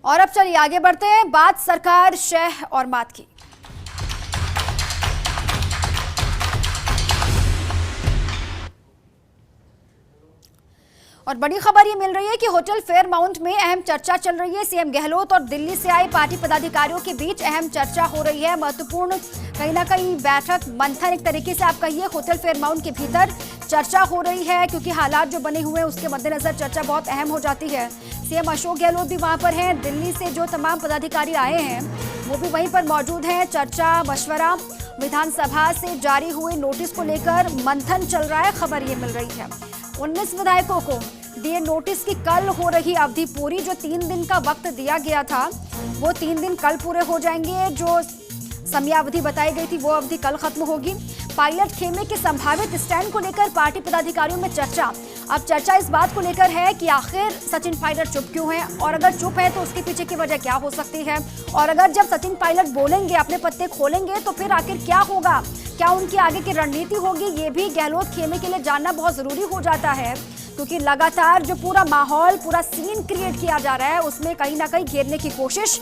और अब चलिए आगे बढ़ते हैं, बात सरकार शह और मात की। और बड़ी खबर ये मिल रही है कि होटल फेयरमाउंट में अहम चर्चा चल रही है। सीएम गहलोत और दिल्ली से आए पार्टी पदाधिकारियों के बीच अहम चर्चा हो रही है। महत्वपूर्ण कहीं ना कहीं बैठक मंथन एक तरीके से आप कहिए होटल फेयरमाउंट के भीतर चर्चा हो रही है, क्योंकि हालात जो बने हुए हैं उसके मद्देनजर चर्चा बहुत अहम हो जाती है। सीएम अशोक गहलोत भी वहां पर हैं। दिल्ली से जो तमाम पदाधिकारी आए हैं वो भी वहीं पर मौजूद हैं। चर्चा मशवरा विधानसभा से जारी हुए नोटिस को लेकर मंथन चल रहा है, खबर ये मिल रही है। 19 विधायकों को दिए नोटिस की कल हो रही अवधि पूरी। जो 3 दिन का वक्त दिया गया था वो 3 दिन कल पूरे हो जाएंगे। जो समयावधि बताई गई थी वो अवधि कल खत्म होगी। पायलट खेमे के संभावित स्टैंड को लेकर पार्टी पदाधिकारियों में चर्चा। अब चर्चा इस बात को लेकर है कि आखिर सचिन पायलट चुप क्यों हैं, और अगर चुप है तो उसके पीछे की वजह क्या हो सकती है, और अगर जब सचिन पायलट बोलेंगे, अपने पत्ते खोलेंगे, तो फिर आखिर क्या होगा, क्या उनकी आगे की रणनीति होगी, ये भी गहलोत खेमे के लिए जानना बहुत जरूरी हो जाता है। क्योंकि लगातार जो पूरा माहौल, पूरा सीन क्रिएट किया जा रहा है उसमें कहीं ना कहीं घेरने की कोशिश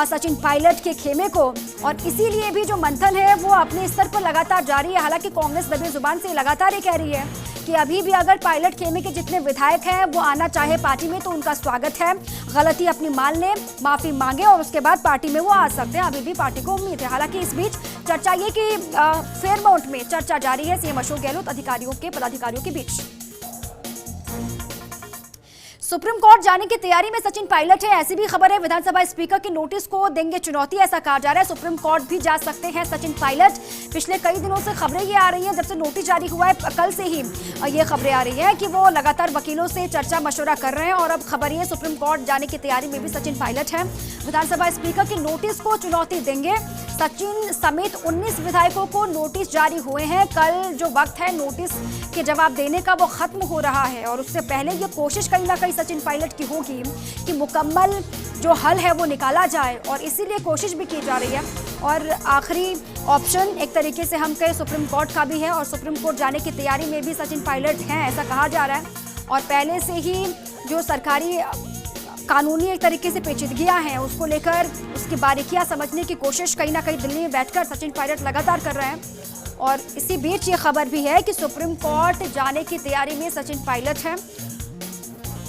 सचिन पायलट के खेमे को, और इसीलिए भी जो मंथन है वो अपने स्तर पर लगातार जारी है। हालांकि कांग्रेस दबी जुबान से लगातार ये कह रही है कि अभी भी अगर पायलट खेमे के जितने विधायक हैं वो आना चाहे पार्टी में तो उनका स्वागत है। गलती अपनी मान ले, माफी मांगे और उसके बाद पार्टी में वो आ सकते हैं। अभी भी पार्टी को उम्मीद है। हालांकि इस बीच चर्चा ये कि फेयरमाउंट में चर्चा जारी है सीएम अशोक गहलोत पदाधिकारियों के बीच। सुप्रीम कोर्ट जाने की तैयारी में सचिन पायलट है, ऐसी भी खबर है। विधानसभा स्पीकर के नोटिस को देंगे चुनौती, ऐसा कहा जा रहा है। सुप्रीम कोर्ट भी जा सकते हैं सचिन पायलट। पिछले कई दिनों से खबरें ये आ रही हैं, जब से नोटिस जारी हुआ है कल से ही ये खबरें आ रही है कि वो लगातार वकीलों से चर्चा मशवरा कर रहे हैं। और अब खबर ये सुप्रीम कोर्ट जाने की तैयारी में भी सचिन पायलट है। विधानसभा स्पीकर के नोटिस को चुनौती देंगे। सचिन समेत 19 विधायकों को नोटिस जारी हुए हैं। कल जो वक्त है नोटिस के जवाब देने का वो खत्म हो रहा है, और उससे पहले ये कोशिश कहीं ना कहीं सचिन पायलट की होगी कि मुकम्मल जो हल है वो निकाला जाए, और इसीलिए कोशिश भी की जा रही है। और आखिरी ऑप्शन एक तरीके से हम कहें सुप्रीम कोर्ट का भी है, और सुप्रीम कोर्ट जाने की तैयारी में भी सचिन पायलट हैं, ऐसा कहा जा रहा है। और पहले से ही जो सरकारी कानूनी एक तरीके से पेचीदगियां हैं उसको लेकर उसकी बारीकियां समझने की कोशिश कहीं ना कहीं दिल्ली में बैठकर सचिन पायलट लगातार कर रहे हैं। और इसी बीच ये खबर भी है कि सुप्रीम कोर्ट जाने की तैयारी में सचिन पायलट हैं।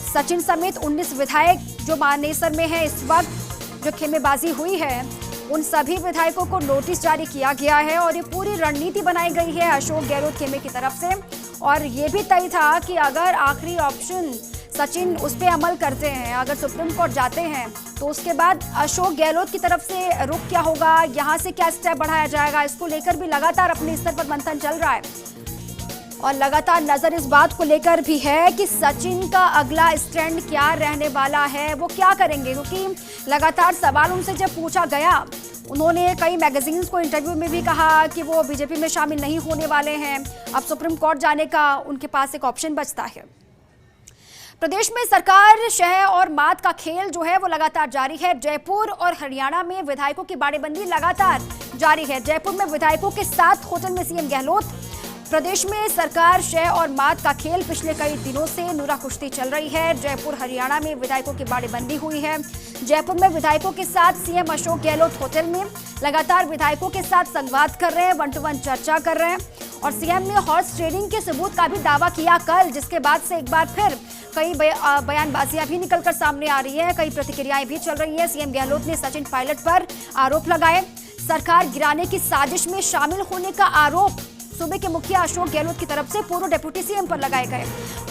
सचिन समेत 19 विधायक जो मानेसर में है इस वक्त, जो खेमेबाजी हुई है, उन सभी विधायकों को नोटिस जारी किया गया है। और ये पूरी रणनीति बनाई गई है अशोक गहलोत खेमे की तरफ से। और ये भी तय था कि अगर आखिरी ऑप्शन सचिन उस पर अमल करते हैं, अगर सुप्रीम कोर्ट जाते हैं, तो उसके बाद अशोक गहलोत की तरफ से रुख क्या होगा, यहाँ से क्या स्टेप बढ़ाया जाएगा, इसको लेकर भी लगातार अपने स्तर पर मंथन चल रहा है। और लगातार नजर इस बात को लेकर भी है कि सचिन का अगला स्टैंड क्या रहने वाला है, वो क्या करेंगे। क्योंकि लगातार सवाल उनसे जब पूछा गया, उन्होंने कई मैगजीन्स को इंटरव्यू में भी कहा कि वो बीजेपी में शामिल नहीं होने वाले हैं। अब सुप्रीम कोर्ट जाने का उनके पास एक ऑप्शन बचता है। प्रदेश में सरकार शह और मात का खेल जो है वो लगातार जारी है। जयपुर और हरियाणा में विधायकों की बाड़ेबंदी लगातार जारी है। जयपुर में विधायकों के साथ होटल में सीएम गहलोत। प्रदेश में सरकार शह और मात का खेल पिछले कई दिनों से नूरा कुश्ती चल रही है। जयपुर हरियाणा में विधायकों की बाड़ेबंदी हुई है। जयपुर में विधायकों के साथ सीएम अशोक गहलोत होटल में लगातार विधायकों के साथ संवाद कर रहे हैं, 1-to-1 चर्चा कर रहे हैं। और सीएम ने हॉर्स ट्रेडिंग के सबूत का भी दावा किया कल, जिसके बाद से एक बार फिर कई बयानबाजियां भी निकलकर सामने आ रही है, कई प्रतिक्रियाएं भी चल रही है। सीएम गहलोत ने सचिन पायलट पर आरोप लगाए। सरकार गिराने की साजिश में शामिल होने का आरोप सूबे के मुखिया अशोक गहलोत की तरफ से पूर्व डिप्टी सीएम पर लगाए गए।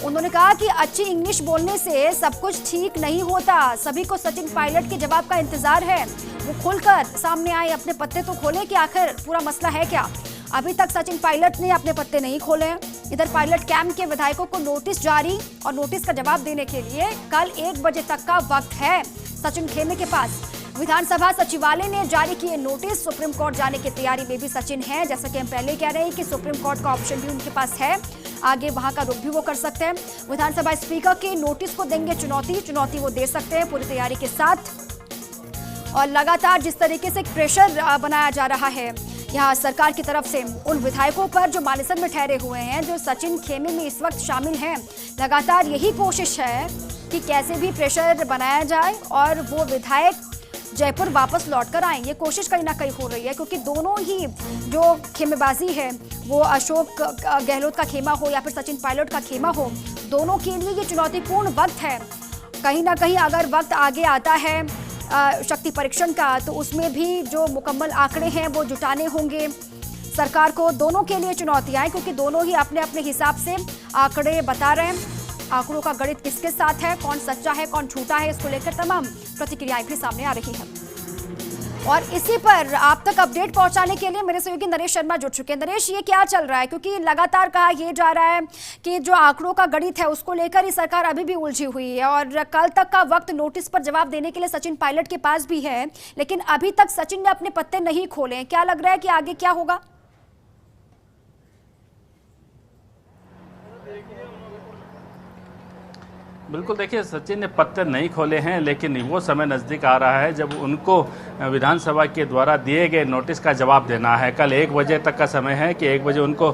उन्होंने कहा कि अच्छी इंग्लिश बोलने से सब कुछ ठीक नहीं होता। सभी को सचिन पायलट के जवाब का इंतजार है, वो खुलकर सामने आए, अपने पत्ते तो खोले कि आखिर पूरा मसला है क्या। अभी तक सचिन पायलट ने अपने पत्ते नहीं खोले हैं। इधर पायलट कैंप के विधायकों को नोटिस जारी, और नोटिस का जवाब देने के लिए कल 1 बजे तक का वक्त है सचिन खेमे के पास। विधानसभा सचिवालय ने जारी किए नोटिस। सुप्रीम कोर्ट जाने की तैयारी में भी सचिन है। जैसा कि हम पहले कह रहे हैं कि सुप्रीम कोर्ट का ऑप्शन भी उनके पास है, आगे वहां का रुख भी वो कर सकते हैं। विधानसभा स्पीकर के नोटिस को देंगे चुनौती वो दे सकते हैं पूरी तैयारी के साथ। और लगातार जिस तरीके से प्रेशर बनाया जा रहा है यहाँ सरकार की तरफ से उन विधायकों पर जो मानेसर में ठहरे हुए हैं, जो सचिन खेमे में इस वक्त शामिल हैं, लगातार यही कोशिश है कि कैसे भी प्रेशर बनाया जाए और वो विधायक जयपुर वापस लौटकर आए। ये कोशिश कहीं ना कहीं हो रही है, क्योंकि दोनों ही जो खेमेबाजी है, वो अशोक गहलोत का खेमा हो या फिर सचिन पायलट का खेमा हो, दोनों के लिए ये चुनौतीपूर्ण वक्त है। कहीं ना कहीं अगर वक्त आगे आता है शक्ति परीक्षण का, तो उसमें भी जो मुकम्मल आंकड़े हैं वो जुटाने होंगे सरकार को। दोनों के लिए चुनौतियां हैं, क्योंकि दोनों ही अपने अपने हिसाब से आंकड़े बता रहे हैं। आंकड़ों का गणित किसके साथ है, कौन सच्चा है, कौन झूठा है, इसको लेकर तमाम प्रतिक्रियाएं भी सामने आ रही हैं। और इसी पर आप तक अपडेट पहुंचाने के लिए मेरे सहयोगी नरेश शर्मा जुड़ चुके हैं। नरेश, ये क्या चल रहा है, क्योंकि लगातार कहा यह जा रहा है कि जो आंकड़ों का गणित है उसको लेकर ही सरकार अभी भी उलझी हुई है, और कल तक का वक्त नोटिस पर जवाब देने के लिए सचिन पायलट के पास भी है, लेकिन अभी तक सचिन ने अपने पत्ते नहीं खोले। क्या लग रहा है कि आगे क्या होगा? बिल्कुल, देखिए, सचिन ने पत्ते नहीं खोले हैं, लेकिन वो समय नज़दीक आ रहा है जब उनको विधानसभा के द्वारा दिए गए नोटिस का जवाब देना है। कल 1 बजे तक का समय है कि 1 बजे उनको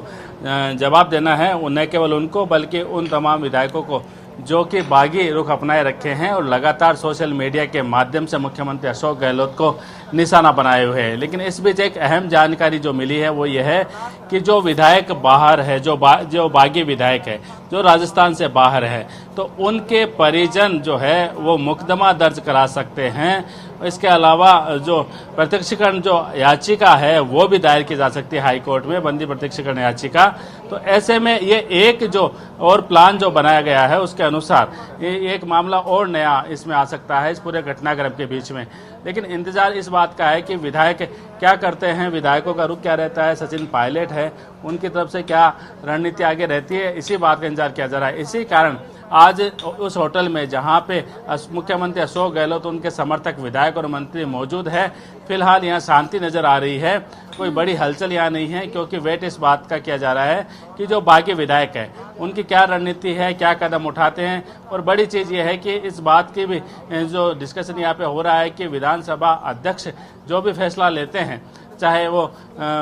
जवाब देना है। न केवल उनको बल्कि उन तमाम विधायकों को जो कि बागी रुख अपनाए रखे हैं और लगातार सोशल मीडिया के माध्यम से मुख्यमंत्री अशोक गहलोत को निशाना बनाए हुए हैं। लेकिन इस बीच एक अहम जानकारी जो मिली है वो ये है कि जो विधायक बाहर है, जो बागी विधायक है, जो राजस्थान से बाहर है, तो उनके परिजन जो है वो मुकदमा दर्ज करा सकते हैं। इसके अलावा जो प्रत्यक्षीकरण जो याचिका है वो भी दायर की जा सकती है हाई कोर्ट में, बंदी प्रत्यक्षीकरण याचिका। तो ऐसे में ये एक जो और प्लान जो बनाया गया है उसके अनुसार एक मामला और नया इसमें आ सकता है इस पूरे घटनाक्रम के बीच में। लेकिन इंतजार इस बात का है कि विधायक क्या करते हैं, विधायकों का रुख क्या रहता है, सचिन पायलट है, उनकी तरफ से क्या रणनीति आगे रहती है, इसी बात का इंतजार किया जा रहा है। इसी कारण आज उस होटल में जहां पे मुख्यमंत्री अशोक गहलोत, उनके समर्थक विधायक और मंत्री मौजूद है, फिलहाल यहां शांति नजर आ रही है। कोई बड़ी हलचल यहाँ नहीं है, क्योंकि वेट इस बात का किया जा रहा है कि जो बाकी विधायक है उनकी क्या रणनीति है, क्या कदम उठाते हैं। और बड़ी चीज़ ये है कि इस बात की भी जो डिस्कशन यहाँ पे हो रहा है कि विधानसभा अध्यक्ष जो भी फैसला लेते हैं, चाहे वो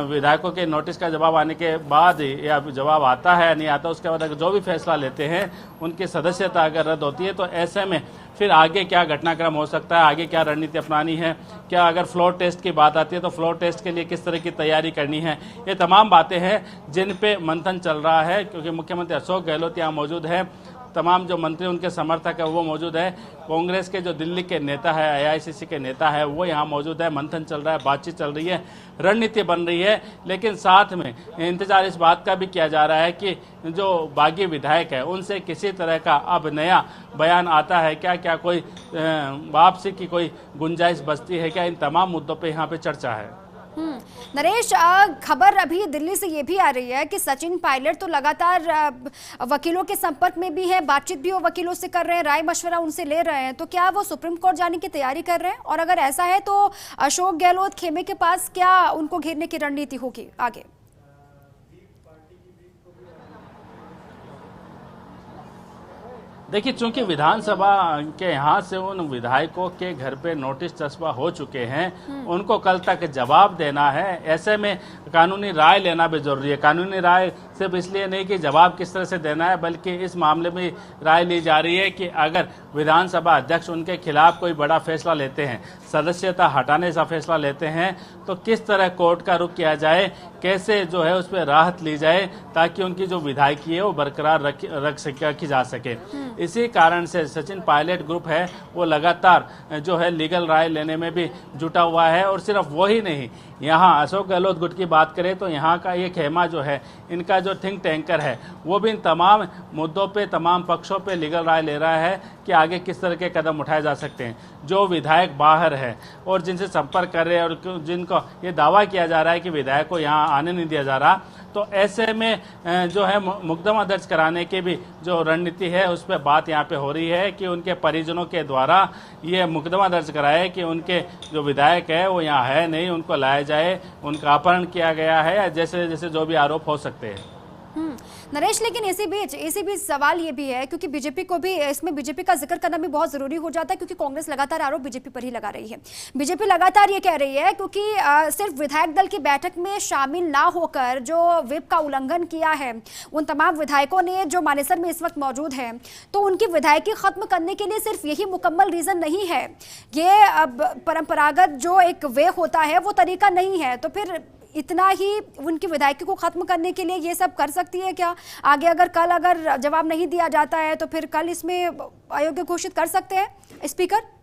विधायकों के नोटिस का जवाब आने के बाद या जवाब आता है या नहीं आता, उसके बाद अगर जो भी फैसला लेते हैं उनकी सदस्यता अगर रद्द होती है, तो ऐसे में फिर आगे क्या घटनाक्रम हो सकता है, आगे क्या रणनीति अपनानी है, क्या अगर फ्लोर टेस्ट की बात आती है तो फ्लोर टेस्ट के लिए किस तरह की तैयारी करनी है, ये तमाम बातें हैं जिन पे मंथन चल रहा है। क्योंकि मुख्यमंत्री अशोक गहलोत यहाँ मौजूद है, तमाम जो मंत्री उनके समर्थक है वो मौजूद है, कांग्रेस के जो दिल्ली के नेता है, AICC के नेता है वो यहाँ मौजूद है। मंथन चल रहा है, बातचीत चल रही है, रणनीति बन रही है। लेकिन साथ में इंतजार इस बात का भी किया जा रहा है कि जो बागी विधायक है उनसे किसी तरह का अब नया बयान आता है क्या, क्या कोई वापसी की कोई गुंजाइश बचती है क्या, इन तमाम मुद्दों पर यहाँ पे चर्चा है। नरेश, खबर अभी दिल्ली से ये भी आ रही है कि सचिन पायलट तो लगातार वकीलों के संपर्क में भी है, बातचीत भी वो वकीलों से कर रहे हैं, राय मशवरा उनसे ले रहे हैं। तो क्या वो सुप्रीम कोर्ट जाने की तैयारी कर रहे हैं? और अगर ऐसा है तो अशोक गहलोत खेमे के पास क्या उनको घेरने की रणनीति होगी आगे? देखिए, चूंकि विधानसभा के यहाँ से उन विधायकों के घर पे नोटिस चस्पा हो चुके हैं, उनको कल तक जवाब देना है। ऐसे में कानूनी राय लेना भी जरूरी है। कानूनी राय सिर्फ इसलिए नहीं कि जवाब किस तरह से देना है, बल्कि इस मामले में राय ली जा रही है कि अगर विधानसभा अध्यक्ष उनके खिलाफ कोई बड़ा फैसला लेते हैं, सदस्यता हटाने का फैसला लेते हैं, तो किस तरह कोर्ट का रुख किया जाए, कैसे जो है उस पर राहत ली जाए, ताकि उनकी जो विधायकी है वो बरकरार रखी जा सके। इसी कारण से सचिन पायलट ग्रुप है वो लगातार जो है लीगल राय लेने में भी जुटा हुआ है। और सिर्फ वही नहीं, यहाँ अशोक गहलोत गुट की बात करें तो यहाँ का ये खेमा जो है, इनका जो थिंक टैंकर है, वो भी इन तमाम मुद्दों पे, तमाम पक्षों पे लीगल राय ले रहा है कि आगे किस तरह के कदम उठाए जा सकते हैं। जो विधायक बाहर है और जिनसे संपर्क कर रहे हैं और जिनको ये दावा किया जा रहा है कि विधायक को यहाँ आने नहीं दिया जा रहा, तो ऐसे में जो है मुकदमा दर्ज कराने की भी जो रणनीति है उस पर बात यहाँ पे हो रही है कि उनके परिजनों के द्वारा ये मुकदमा दर्ज कराए कि उनके जो विधायक है वो यहाँ है नहीं, उनको लाया जाए, उनका अपहरण किया गया है, या जैसे जैसे जो भी आरोप हो सकते हैं। नरेश, लेकिन इसी बीच सवाल ये भी है, क्योंकि बीजेपी को भी इसमें बीजेपी का जिक्र करना भी बहुत जरूरी हो जाता है, क्योंकि कांग्रेस लगातार आरोप बीजेपी पर ही लगा रही है। बीजेपी लगातार ये कह रही है क्योंकि सिर्फ विधायक दल की बैठक में शामिल ना होकर जो व्हिप का उल्लंघन किया है उन तमाम विधायकों ने जो मानेसर में इस वक्त मौजूद है, तो उनकी विधायकी खत्म करने के लिए सिर्फ यही मुकम्मल रीजन नहीं है। ये अब परंपरागत जो एक वे होता है वो तरीका नहीं है, तो फिर इतना ही उनकी विधायकी को खत्म करने के लिए ये सब कर सकती है क्या? आगे अगर जवाब नहीं दिया जाता है तो फिर कल इसमें अयोग्य घोषित कर सकते हैं स्पीकर?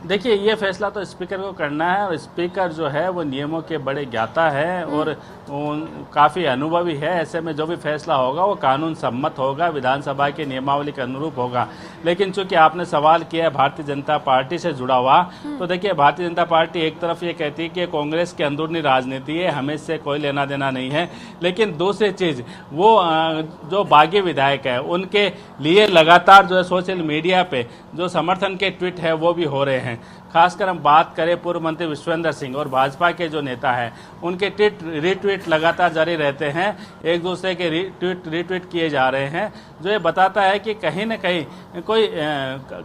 देखिए, ये फैसला तो स्पीकर को करना है और स्पीकर जो है वो नियमों के बड़े ज्ञाता है और काफ़ी अनुभवी है। ऐसे में जो भी फैसला होगा वो कानून सम्मत होगा, विधानसभा के नियमावली के अनुरूप होगा। लेकिन चूंकि आपने सवाल किया है भारतीय जनता पार्टी से जुड़ा हुआ, तो देखिए भारतीय जनता पार्टी एक तरफ ये कहती है कि कांग्रेस की अंदरूनी राजनीति है, हमें इससे कोई लेना देना नहीं है। लेकिन दूसरी चीज़, वो जो बागी विधायक है उनके लिए लगातार जो है सोशल मीडिया पे जो समर्थन के ट्वीट है वो भी हो रहे हैं। खासकर हम बात करें पूर्व मंत्री विश्वेंद्र सिंह और भाजपा के जो नेता हैं, उनके ट्वीट रिट्वीट लगातार जारी रहते हैं, एक दूसरे के रिट्वीट किए जा रहे हैं, जो ये बताता है कि कहीं न कहीं कोई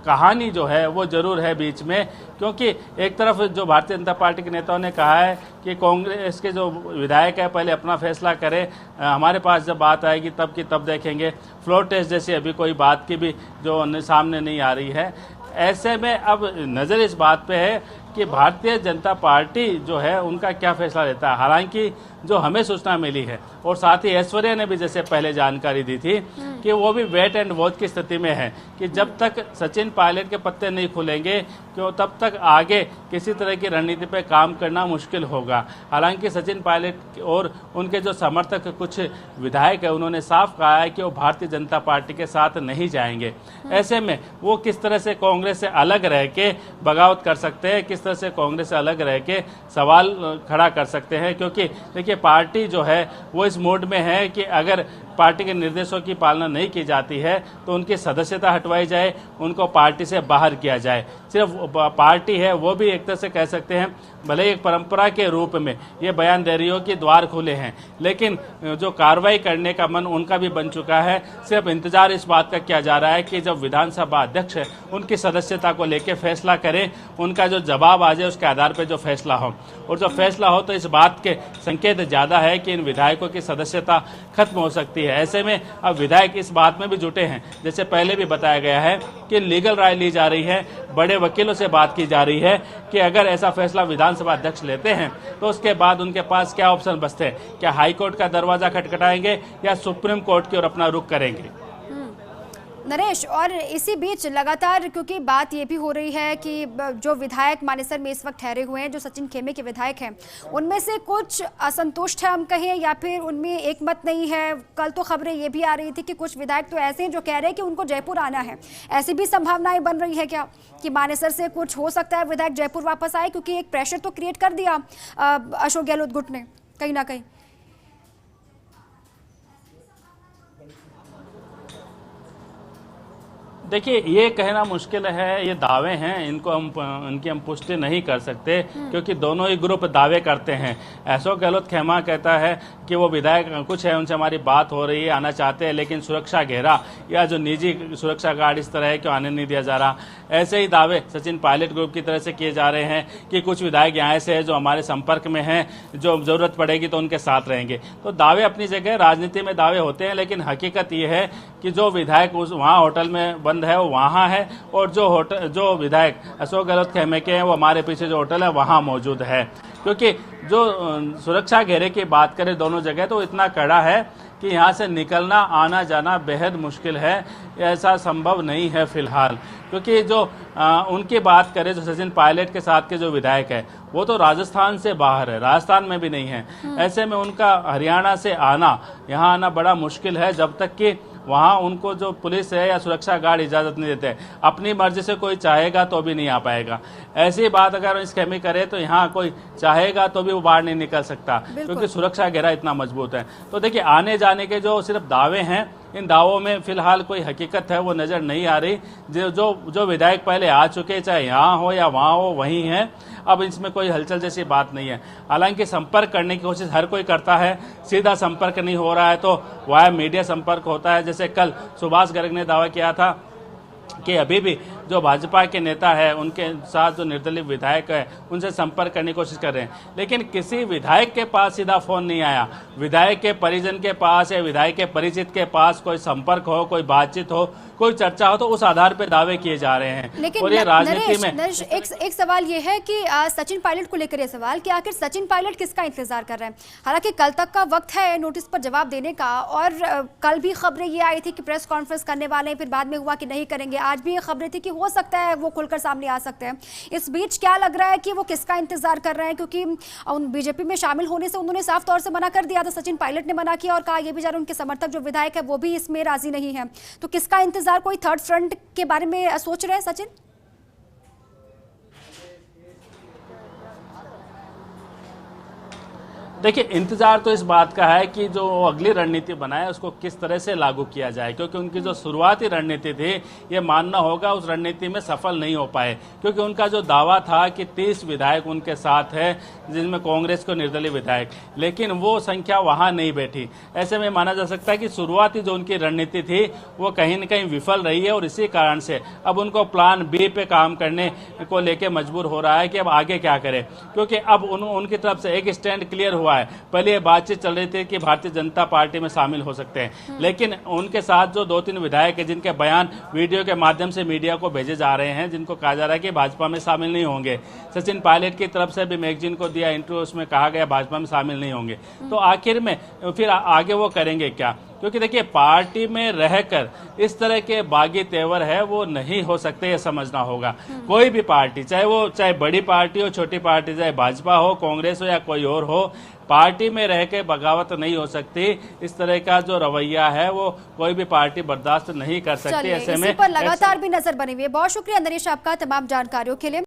कहानी जो है वो जरूर है बीच में। क्योंकि एक तरफ जो भारतीय जनता पार्टी के नेताओं ने कहा है कि कांग्रेस के जो विधायक है पहले अपना फैसला करें, हमारे पास जब बात आएगी तब की तब देखेंगे। फ्लोर टेस्ट जैसी अभी कोई बात की भी जो सामने नहीं आ रही है। ऐसे में अब नज़र इस बात पे है कि भारतीय जनता पार्टी जो है उनका क्या फैसला लेता है। हालांकि जो हमें सूचना मिली है और साथ ही ऐश्वर्या ने भी जैसे पहले जानकारी दी थी कि वो भी वेट एंड वॉच की स्थिति में है कि जब तक सचिन पायलट के पत्ते नहीं खुलेंगे क्यों तब तक आगे किसी तरह की रणनीति पर काम करना मुश्किल होगा। हालांकि सचिन पायलट और उनके जो समर्थक कुछ विधायक है उन्होंने साफ कहा है कि वो भारतीय जनता पार्टी के साथ नहीं जाएंगे। ऐसे में वो किस तरह से कांग्रेस से अलग रह के बगावत कर सकते हैं, किस तरह से कांग्रेस से अलग रह के सवाल खड़ा कर सकते हैं। क्योंकि देखिए पार्टी जो है वो इस मोड में है कि अगर पार्टी के निर्देशों की पालना नहीं की जाती है तो उनकी सदस्यता हटवाई जाए, उनको पार्टी से बाहर किया जाए। सिर्फ पार्टी है वो भी एक तरह से कह सकते हैं भले एक परंपरा के रूप में ये बयान दे रही हो कि द्वार खुले हैं, लेकिन जो कार्रवाई करने का मन उनका भी बन चुका है। सिर्फ इंतजार इस बात का किया जा रहा है कि जब विधानसभा अध्यक्ष है उनकी सदस्यता को लेकर फैसला करें, उनका जो जवाब आ जाए उसके आधार पर जो फैसला हो। और जो फैसला हो तो इस बात के संकेत ज़्यादा है कि इन विधायकों की सदस्यता खत्म हो सकती है। ऐसे में अब विधायक इस बात में भी जुटे हैं, जैसे पहले भी बताया गया है कि लीगल राय ली जा रही है, बड़े वकीलों से बात की जा रही है कि अगर ऐसा फैसला विधानसभा अध्यक्ष लेते हैं तो उसके बाद उनके पास क्या ऑप्शन बचते हैं। क्या हाई कोर्ट का दरवाजा खटखटाएंगे या सुप्रीम कोर्ट की ओर अपना रुख करेंगे। नरेश, और इसी बीच लगातार क्योंकि बात ये भी हो रही है कि जो विधायक मानेसर में इस वक्त ठहरे हुए हैं, जो सचिन खेमे के विधायक हैं, उनमें से कुछ असंतुष्ट है हम कहें या फिर उनमें एक मत नहीं है। कल तो खबरें ये भी आ रही थी कि कुछ विधायक तो ऐसे हैं जो कह रहे हैं कि उनको जयपुर आना है। ऐसी भी संभावनाएं बन रही है क्या कि मानेसर से कुछ हो सकता है विधायक जयपुर वापस आए, क्योंकि एक प्रेशर तो क्रिएट कर दिया अशोक गहलोत गुट ने कहीं ना कहीं। देखिए ये कहना मुश्किल है, ये दावे हैं, इनकी हम पुष्टि नहीं कर सकते क्योंकि दोनों ही ग्रुप दावे करते हैं। अशोक गहलोत खेमा कहता है कि वो विधायक कुछ है उनसे हमारी बात हो रही है, आना चाहते हैं, लेकिन सुरक्षा घेरा या जो निजी सुरक्षा गार्ड इस तरह है कि आने नहीं दिया जा रहा। ऐसे ही दावे सचिन पायलट ग्रुप की तरफ से किए जा रहे हैं कि कुछ विधायक यहाँ से है जो हमारे संपर्क में हैं, जो जरूरत पड़ेगी तो उनके साथ रहेंगे। तो दावे अपनी जगह, राजनीति में दावे होते हैं, लेकिन हकीकत ये है कि जो विधायक उस वहाँ होटल में बंद है वो वहाँ है और जो विधायक अशोक गहलोत खेमे के हैं वो हमारे पीछे जो होटल है वहाँ मौजूद है। क्योंकि जो सुरक्षा घेरे की बात करें दोनों जगह तो इतना कड़ा है कि यहाँ से निकलना आना जाना बेहद मुश्किल है, ऐसा संभव नहीं है फिलहाल। क्योंकि जो उनकी बात करें जो सचिन पायलट के साथ के जो विधायक है वो तो राजस्थान से बाहर है, राजस्थान में भी नहीं है। ऐसे में उनका हरियाणा से आना, यहाँ आना बड़ा मुश्किल है जब तक कि वहाँ उनको जो पुलिस है या सुरक्षा गार्ड इजाज़त नहीं देते। अपनी मर्जी से कोई चाहेगा तो भी नहीं आ पाएगा। ऐसी बात अगर इस खेमी करे तो यहाँ कोई चाहेगा तो भी वो बाहर नहीं निकल सकता क्योंकि सुरक्षा घेरा इतना मजबूत है। तो देखिए आने जाने के जो सिर्फ दावे हैं इन दावों में फिलहाल कोई हकीकत है वो नज़र नहीं आ रही। जो विधायक पहले आ चुके, चाहे यहाँ हो या वहाँ हो, वहीं हैं। अब इसमें कोई हलचल जैसी बात नहीं है। हालांकि संपर्क करने की कोशिश हर कोई करता है, सीधा संपर्क नहीं हो रहा है तो वाया मीडिया संपर्क होता है। जैसे कल सुभाष गर्ग ने दावा किया था कि अभी भी जो भाजपा के नेता है उनके साथ जो निर्दलीय विधायक है उनसे संपर्क करने की कोशिश कर रहे हैं, लेकिन किसी विधायक के पास सीधा फोन नहीं आया। विधायक के परिजन के पास या विधायक के परिचित के पास कोई संपर्क हो, कोई बातचीत हो, कोई चर्चा हो तो उस आधार पर दावे किए जा रहे हैं। लेकिन और ये राजनीति में नरेश, एक सवाल ये है कि सचिन पायलट को लेकर ये सवाल कि आखिर सचिन पायलट किसका इंतजार कर रहे हैं। हालांकि कल तक का वक्त है नोटिस पर जवाब देने का, और कल भी खबरें ये आई थी कि प्रेस कॉन्फ्रेंस करने वाले हैं, फिर बाद में हुआ कि नहीं करेंगे। आज भी ये खबरें थी कि हो सकता है वो खुलकर सामने आ सकते हैं। इस बीच क्या लग रहा है कि वो किसका इंतजार कर रहे हैं, क्योंकि उन बीजेपी में शामिल होने से उन्होंने साफ तौर से मना कर दिया था। सचिन पायलट ने मना किया और कहा ये भी जा रहे उनके समर्थक जो विधायक है वो भी इसमें राजी नहीं है। तो किसका इंतजार, कोई थर्ड फ्रंट के बारे में सोच रहे हैं सचिन? देखिए, इंतजार तो इस बात का है कि जो अगली रणनीति बनाए उसको किस तरह से लागू किया जाए, क्योंकि उनकी जो शुरुआती रणनीति थी ये मानना होगा उस रणनीति में सफल नहीं हो पाए, क्योंकि उनका जो दावा था कि 30 विधायक उनके साथ है जिनमें कांग्रेस को निर्दलीय विधायक, लेकिन वो संख्या वहां नहीं बैठी। ऐसे में माना जा सकता है कि शुरुआती जो उनकी रणनीति थी वो कहीं न कहीं विफल रही है, और इसी कारण से अब उनको प्लान बी पे काम करने को लेकर मजबूर हो रहा है कि अब आगे क्या करें, क्योंकि अब उनकी तरफ से एक स्टैंड क्लियर हुआ है। पहले ये बातचीत चल रही थी कि भारतीय जनता पार्टी में शामिल हो सकते हैं, लेकिन उनके साथ जो 2-3 विधायक हैं जिनके बयान वीडियो के माध्यम से मीडिया को भेजे जा रहे हैं, जिनको कहा जा रहा है कि भाजपा में शामिल नहीं होंगे। सचिन पायलट की तरफ से भी मैगजीन को दिया इंटरव्यू, उसमें कहा गया भाजपा में शामिल नहीं होंगे। तो आखिर में फिर आगे वो करेंगे क्या, क्योंकि देखिए पार्टी में रहकर इस तरह के बागी तेवर है वो नहीं हो सकते, ये समझना होगा। कोई भी पार्टी, चाहे बड़ी पार्टी हो, छोटी पार्टी, चाहे भाजपा हो, कांग्रेस हो या कोई और हो, पार्टी में रह के बगावत नहीं हो सकती। इस तरह का जो रवैया है वो कोई भी पार्टी बर्दाश्त नहीं कर सकती। ऐसे में पर लगातार भी नजर बनी हुई है। बहुत शुक्रिया नरेश आपका तमाम जानकारियों के लिए।